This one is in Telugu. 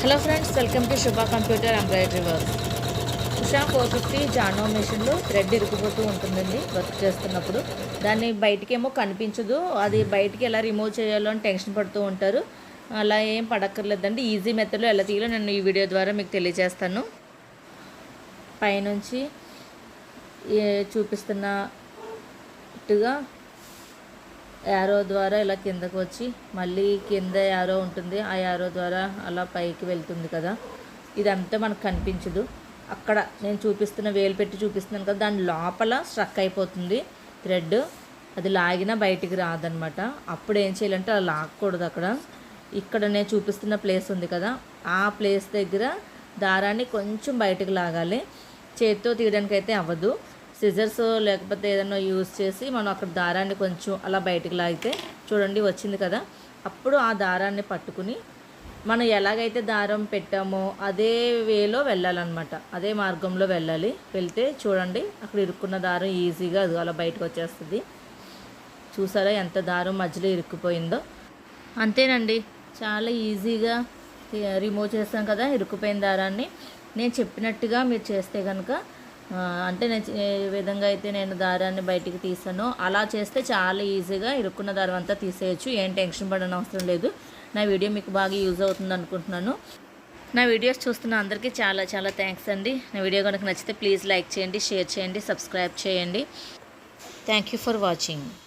హలో ఫ్రెండ్స్, వెల్కమ్ టు శుభ కంప్యూటర్ ఎంబ్రాయిడరీ వర్క్. ఉషా 450 జానో మెషిన్లో థ్రెడ్ ఇరుకుపోతూ ఉంటుందండి వర్క్ చేస్తున్నప్పుడు. దాన్ని బయటికేమో కనిపించదు, అది బయటికి ఎలా రిమూవ్ చేయాలో అని టెన్షన్ పడుతూ ఉంటారు. అలా ఏం పడక్కర్లేదండి, ఈజీ మెథడ్లో ఎలా తీయాలో నేను ఈ వీడియో ద్వారా మీకు తెలియజేస్తాను. పైనుంచి చూపిస్తున్నట్టుగా యారో ద్వారా ఇలా కిందకు వచ్చి మళ్ళీ కింద యారో ఉంటుంది, ఆ యారో ద్వారా అలా పైకి వెళ్తుంది కదా. ఇదంతా మనకు కనిపించదు. అక్కడ నేను చూపిస్తున్న వేలు పెట్టి చూపిస్తున్నాను కదా, దాని లోపల స్ట్రక్ అయిపోతుంది థ్రెడ్. అది లాగినా బయటికి రాదనమాట. అప్పుడు ఏం చేయాలంటే అలా లాగకూడదు. ఇక్కడ నేను చూపిస్తున్న ప్లేస్ ఉంది కదా, ఆ ప్లేస్ దగ్గర దారాన్ని కొంచెం బయటికి లాగాలి. చేతితో తీయడానికి అయితే అవ్వదు. సిజర్స్ లేకపోతే ఏదైనా యూజ్ చేసి మనం అక్కడ దారాన్ని కొంచెం అలా బయటికి లాగితే చూడండి వచ్చింది కదా. అప్పుడు ఆ దారాన్ని పట్టుకుని మనం ఎలాగైతే దారం పెట్టామో అదే వేలో వెళ్ళాలన్నమాట, అదే మార్గంలో వెళ్ళాలి. వెళ్తే చూడండి అక్కడ ఇరుక్కున్న దారం ఈజీగా అది అలా బయటకు వచ్చేస్తుంది. చూసారా ఎంత దారం మధ్యలో ఇరుక్కుపోయిందో. అంతేనండి, చాలా ఈజీగా రిమూవ్ చేస్తాం కదా ఇరుక్కుపోయిన దారాన్ని. నేను చెప్పినట్టుగా మీరు చేస్తే కనుక, అంటే నేను ఏ విధంగా అయితే నేను దారాన్ని బయటికి తీసానో అలా చేస్తే చాలా ఈజీగా ఇరుక్కున్న దారం అంతా తీసేయచ్చు. ఏం టెన్షన్ పడని అవసరం లేదు. నా వీడియో మీకు బాగా యూజ్ అవుతుంది అనుకుంటున్నాను. నా వీడియోస్ చూస్తున్న అందరికీ చాలా చాలా థ్యాంక్స్ అండి. నా వీడియో కనుక నచ్చితే ప్లీజ్ లైక్ చేయండి, షేర్ చేయండి, సబ్స్క్రైబ్ చేయండి. Thank you for watching.